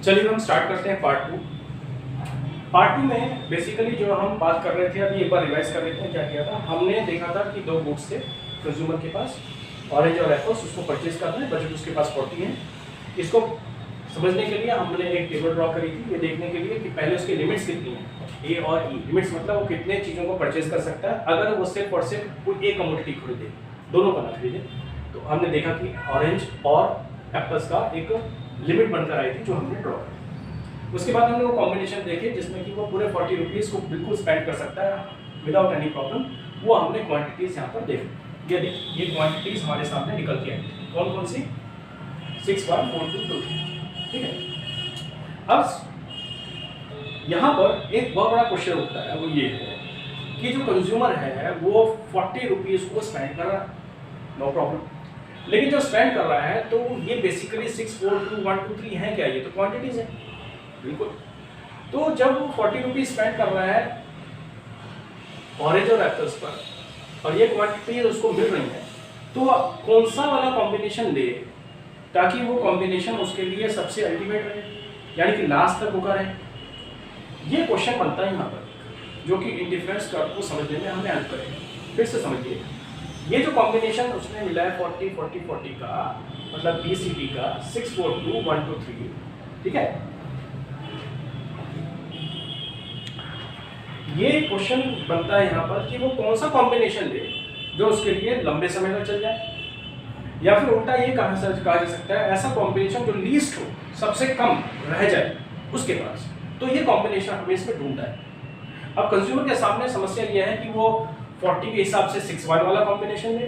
चलिए हम स्टार्ट करते हैं पार्ट टू। पार्ट टू में बेसिकली जो हम बात कर रहे थे, अभी एक बार रिवाइज कर लेते हैं क्या किया था। हमने देखा था कि दो गुड्स थे कंज्यूमर के पास, ऑरेंज और एप्पल्स, उसको परचेज करना है, बजट उसके पास 40 है। इसको समझने के लिए हमने एक टेबल ड्रॉ करी थी, ये देखने के लिए कि पहले उसकी लिमिट्स कितनी है, ए और ई। लिमिट्स मतलब वो कितने चीज़ों को परचेज कर सकता है अगर वो सिर्फ और सिर्फ कोई एक कमोडिटी खरीदे, दोनों का ना खरीदे। तो हमने देखा कि ऑरेंज और एप्पल्स का एक लिमिट बनकर आई थी जो हमने ड्रॉ करी। उसके बाद हमने वो कॉम्बिनेशन देखे जिसमें कि वो पूरे 40 रुपीज़ को बिल्कुल स्पेंड कर सकता है विदाउट एनी प्रॉब्लम। वो हमने क्वांटिटीज़ यहाँ पर देख, ये देखिए ये क्वांटिटीज़ हमारे सामने निकल के आई थी। कौन कौन सी? 6, 1, 4, 2, 2, ठीक है। अब यहाँ पर एक बहुत बड़ा क्वेश्चन उठता है, वो ये है कि जो कंज्यूमर है वो 40 रुपीज़ को स्पेंड कर रहा है, नो प्रॉब्लम। लेकिन जो स्पेंड कर रहा है तो ये बेसिकली 6, 4, 2, 1, 2, 3 है क्या? ये तो क्वांटिटीज़ है, बिल्कुल। तो जब वो 40 रुपीज़ स्पेंड कर रहा है ऑरेंज और एप्पल्स पर, और ये क्वांटिटी उसको मिल रही है, तो कौन सा वाला कॉम्बिनेशन ले ताकि वो कॉम्बिनेशन उसके लिए सबसे अल्टीमेट रहे, यानी कि लास्ट तक रुका रहे। ये क्वेश्चन बनता है यहाँ पर, जो कि इंडिफरेंस कर्व को समझने में हमें हेल्प करेगा। फिर से समझिए, ये जो कॉम्बिनेशन उसने मिला है 40, 40, 40 का, मतलब BCD का 6, 4, 2, 1, 2, 3, ठीक है। ये क्वेश्चन बनता है यहाँ पर कि वो कौन सा कॉम्बिनेशन ले जो उसके लिए लंबे समय तक चल जाए, या फिर उल्टा ये कहा जा सकता है ऐसा कॉम्बिनेशन जो लीस्ट हो, सबसे कम रह जाए उसके पास। तो ये कॉम्बिनेशन हमें इसमें ढूंढना है। अब कंज्यूमर के सामने समस्या ये है कि वो 40 के हिसाब से 6, 1 वाला कॉम्बिनेशन ले,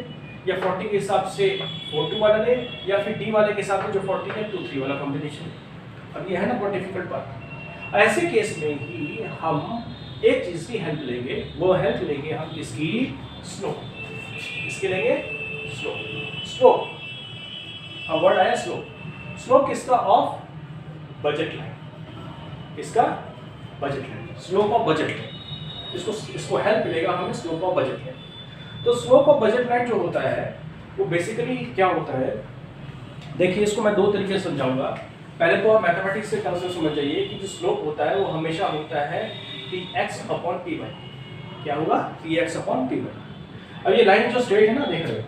या 40 के हिसाब से 4, 2 वाला ले, या फिर D वाले के हिसाब से जो 40 है 2, 3 वाला कॉम्बिनेशन ले। अब ये है ना बहुत डिफिकल्ट बात। ऐसे केस में ही हम एक चीज़ की हेल्प लेंगे, वो हेल्प लेंगे हम किसकी? स्लोप। इसके लेंगे स्लोप। स्लोप, अब वर्ड आया स्लोप। स्लोप किसका? Of budget line. किसका? Budget line, slope of budget line. इसको हेल्प मिलेगा हमें स्लोप ऑफ बजट लाइन। तो स्लोप ऑफ बजट लाइन जो होता है वो बेसिकली क्या होता है, देखिए इसको मैं दो तरीके से समझाऊंगा। पहले तो आप मैथमेटिक्स के टर्म्स में समझ जाइए कि जो स्लोप होता है वो हमेशा होता है px/py। क्या होगा? px/py। अब ये लाइन जो स्ट्रेट है ना, देख रहे हो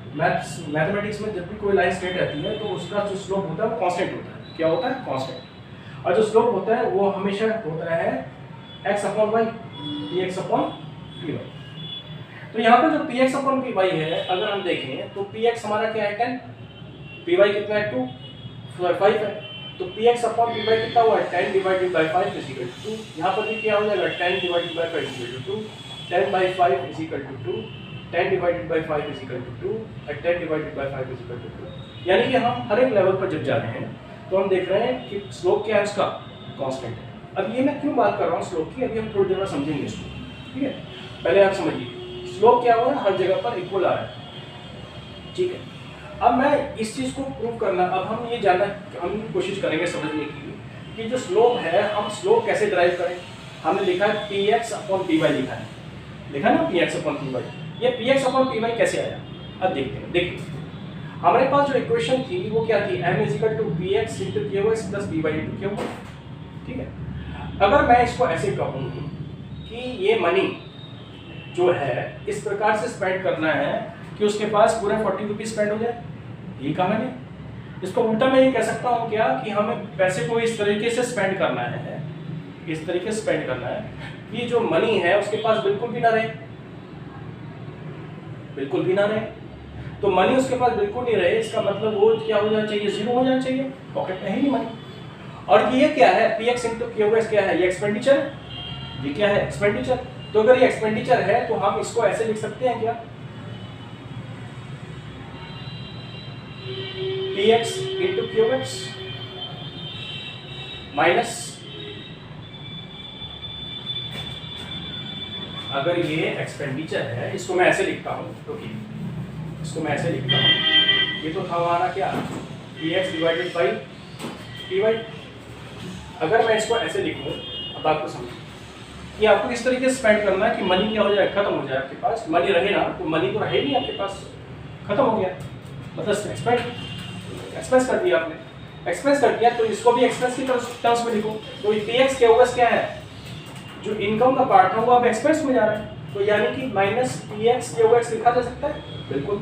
मैथमेटिक्स में जब भी कोई लाइन स्ट्रेट रहती है तो उसका जो स्लोप होता है वो कांस्टेंट होता है। क्या होता है? कांस्टेंट। और जो स्लोप होता है वो हमेशा होता है x/y, px/py। तो यहाँ पर जो px/py है, अगर हम देखें तो px हमारा क्या है? 10, py कितना है? 2, 5 है। तो px/py कितना हुआ है? 10 divided by 5 is equal to 2। यहाँ पर भी क्या हो जाएगा? 10 divided by 5 is equal to 2, 10 by 5 is equal to 2, 10 divided by 5 is equal to 2, और 10 divided by 5 is equal to 2। यानी कि हम हर एक लेवल पर जब जा रहे हैं तो हम देख रहे हैं कि स्लोप क्या है उसका? कांस्टेंट है। अब ये मैं क्यों बात कर रहा हूँ स्लोप की, अभी हम थोड़ी देर में समझेंगे इसको, ठीक है। पहले आप समझिए स्लोप क्या हो रहा है, हर जगह पर इक्वल आ रहा है, ठीक है। अब मैं इस चीज़ को प्रूव करना, अब हम ये जानना, हम कोशिश करेंगे समझने की कि जो स्लोप है हम स्लोप कैसे ड्राइव करें। हमने लिखा है px/py लिखा है, लिखा ना px/py। ये px/py कैसे आया? अब देखते हैं। देखिए हमारे पास जो इक्वेशन थी वो क्या थी? m = px × qx + py × q, ठीक है। अगर मैं इसको ऐसे कहूँ कि ये मनी जो है इस प्रकार से स्पेंड करना है कि उसके पास पूरे 40 रुपीज़ स्पेंड हो जाए, ये कहा मैंने। इसको उल्टा मैं ये कह सकता हूँ क्या कि हमें पैसे को इस तरीके से स्पेंड करना है, इस तरीके से स्पेंड करना है कि जो मनी है उसके पास बिल्कुल भी ना रहे, बिल्कुल भी ना रहे। तो मनी उसके पास बिल्कुल नहीं रहे, इसका मतलब वो क्या हो जाना चाहिए? 0 हो जाना चाहिए, पॉकेट में है ही नहीं मनी। और ये क्या है? px × qx क्या है? ये एक्सपेंडिचर है। ये क्या है? एक्सपेंडिचर। तो अगर ये एक्सपेंडिचर है तो हम इसको ऐसे लिख सकते हैं क्या? px × qx माइनस, अगर ये एक्सपेंडिचर है इसको मैं ऐसे लिखता हूँ, क्योंकि इसको मैं ऐसे लिखता हूँ, ये तो था हमारा क्या? px divided by py। अगर मैं इसको ऐसे लिखूँ, अब आपको समझिए कि आपको इस तरीके से स्पेंड करना है कि मनी क्या हो जाए? खत्म हो जाए आपके पास। मनी रहे ना, तो मनी तो रहे नहीं आपके पास, खत्म हो गया, मतलब एक्सपेंस कर दिया आपने। एक्सपेंस कर दिया तो इसको भी एक्सपेंस की टर्म्स में लिखो। तो पीएक्स क्यूएस क्या है, जो इनकम का पार्ट था वो अब एक्सपेंस में जा रहा है, तो यानी कि माइनस पीएक्स क्यूएस लिखा जा सकता है, बिल्कुल,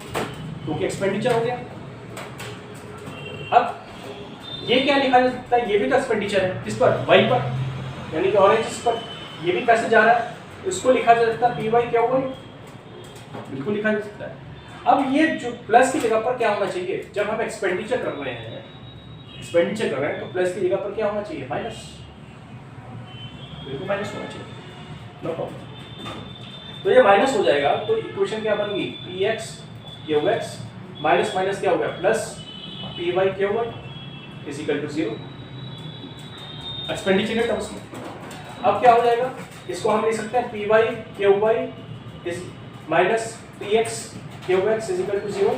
क्योंकि एक्सपेंडिचर हो गया। अब ये क्या लिखा जा सकता है, ये भी तो एक्सपेंडिचर है, किस पर, वाई पर, यानी कि ऑरेंज पर, ये भी पैसे जा रहा है, इसको लिखा जा सकता है पी वाई क्या हुआ, बिल्कुल लिखा जा सकता है। अब ये जो प्लस की जगह पर क्या होना चाहिए, जब हम एक्सपेंडिचर कर रहे हैं तो प्लस की जगह पर क्या होना चाहिए, माइनस, बिल्कुल माइनस होना चाहिए, नो प्रॉब्लम। तो ये माइनस हो जाएगा, तो इक्वेशन क्या बन गई, P X Q X minus minus क्या हो गया, plus P Y Q Y is equal to 0 expenditure के टर्म्स में। अब क्या हो जाएगा, इसको हम लिख सकते हैं P Y Q Y is minus P X Q X is equal to 0,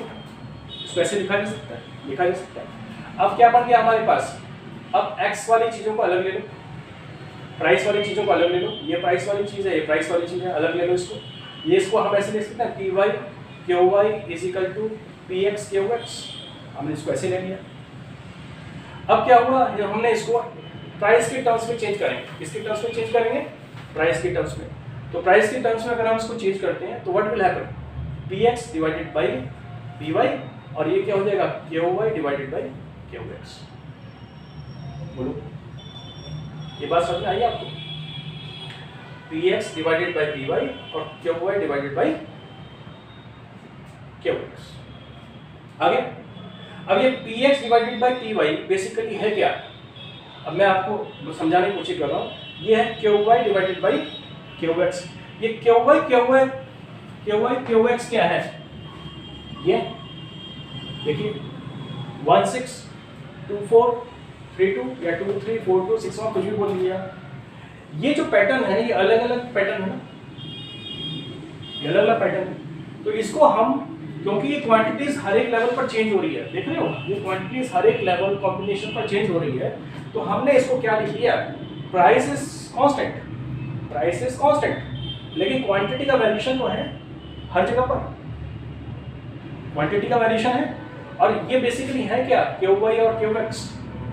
इसको ऐसे लिखा जा सकता है। अब क्या बन गया हमारे पास, अब x वाली चीज़ों को अलग ले लो, प्राइस वाली चीज़ों को अलग ले लो, ये प्राइस वाली चीज़ है, ये प्राइस वाली चीज़ है, अलग ले लो इसको, ये इसको हम ऐसे ले सकते हैं P Y Q Y is equal to P X Q X, हमने इसको ऐसे ले लिया। अब क्या हुआ, हमने इसको प्राइस के टर्म्स में चेंज करेंगे, किसके टर्म्स में चेंज करेंगे, प्राइस के टर्म्स में। तो प्राइस के टर्म्स में अगर हम इसको चेंज करते हैं तो what will happen, P X divided by P Y, और ये क्या हो जाएगा, Q Y divided by Q X. बोलो, ये बात समझ में आई आपको, P X divided by P Y और Q Y divided by Q X. आगे, अब ये P X divided by P Y basically है क्या, अब मैं आपको समझाने की कोशिश कर रहा हूँ, ये है Q Y divided by Q X. ये क्यू वाई एक्स क्या है, ये देखिए 1 6 2 4 3 2 या 2 3 4 2 6 1 कुछ भी बोल लिया। ये जो पैटर्न है ये अलग अलग पैटर्न है ना, ये अलग अलग पैटर्न है। तो इसको हम, क्योंकि ये क्वांटिटीज हर एक लेवल पर चेंज हो रही है, देख रहे हो, ये क्वांटिटीज हर एक लेवल कॉम्बिनेशन पर चेंज हो रही है, तो हमने इसको क्या लिख लिया, प्राइस इज कांस्टेंट, लेकिन क्वांटिटी का वेरिएशन तो है हर जगह पर, क्वांटिटी का वेरिएशन है, और ये बेसिकली है क्या, क्यू वाई और क्यू एक्स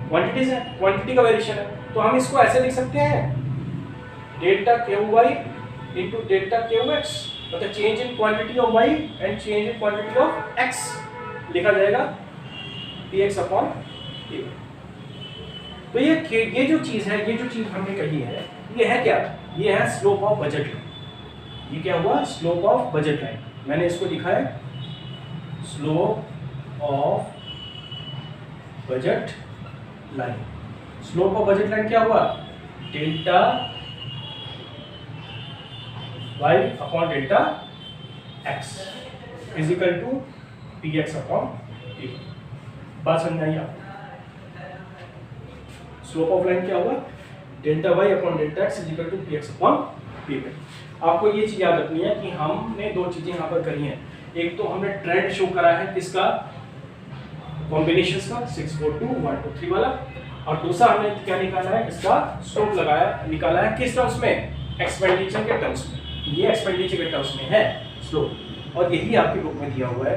क्वांटिटीज है, क्वांटिटी का वेरिएशन है। तो हम इसको ऐसे लिख सकते हैं delta Q Y into delta Q X, मतलब change in quantity of y and change in quantity of x लिखा जाएगा px अपॉन q। तो ये जो चीज है, ये जो चीज हमने कही है, ये है क्या, ये है स्लोप ऑफ बजट लाइन। ये क्या हुआ, स्लोप ऑफ बजट लाइन, मैंने इसको लिखा है slope of budget line. Slope of budget line क्या हुआ, delta y upon delta x is equal to P X upon q। बात समझ आई आपको, स्लोप ऑफ लाइन क्या हुआ, delta y upon delta x is equal to P X upon p। आपको ये चीज याद रखनी है कि हमने दो चीजें यहाँ पर करी हैं, एक तो हमने ट्रेंड शो करा है किसका, कॉम्बिनेशंस का 6 4 2 1 2 3 वाला, और दूसरा हमने क्या निकाला है, इसका स्लोप निकाला है किस टर्म्स में, एक्सपेंडिचर के टर्म्स में। ये एक्सपेंडिचर के टर्म्स में है स्लोप, और यही आपके बुक में दिया हुआ है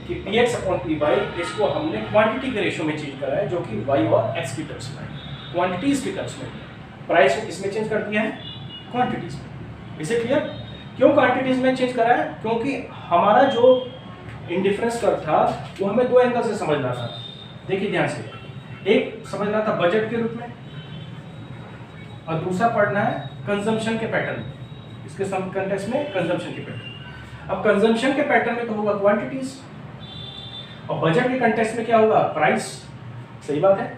कि P X upon P Y, इसको हमने क्वांटिटी के रेशो में चेंज करा है, जो कि वाई और एक्स की टर्म्स में है, क्वांटिटीज के टर्म्स में। प्राइस को किसमें चेंज कर दिया है, क्वांटिटीज में। इसे क्लियर, क्यों क्वांटिटीज में चेंज करा है, क्योंकि हमारा जो इंडिफरेंस कर्व था वो हमें दो एंगल से समझना था। देखिए ध्यान से, एक समझना था बजट के रूप में, और दूसरा पढ़ना है कंजम्पशन के पैटर्न में, इसके कंटेक्स्ट में कंजम्पशन के पैटर्न। अब कंजम्पशन के पैटर्न में तो होगा क्वांटिटीज, और बजट के कंटेक्स्ट में क्या होगा, प्राइस। सही बात है,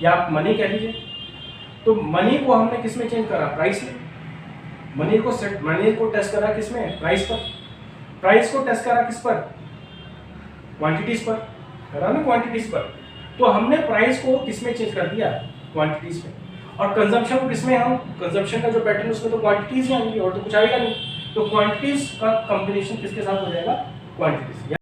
या आप मनी कह लीजिए। तो मनी को हमने किस में चेंज करा, प्राइस में। मनी को टेस्ट करा किस में, प्राइस पर। प्राइस को टेस्ट करा किस पर, क्वांटिटीज पर, करा ना क्वांटिटीज पर। तो हमने प्राइस को किस में चेंज कर दिया, क्वांटिटीज में। और कंजम्पशन को किसमें, हम कंजम्पशन का जो पैटर्न है उसमें तो क्वांटिटीज ही आएंगी, और तो कुछ आएगा नहीं। तो क्वांटिटीज का कॉम्बिनेशन किसके साथ हो जाएगा, क्वांटिटीज।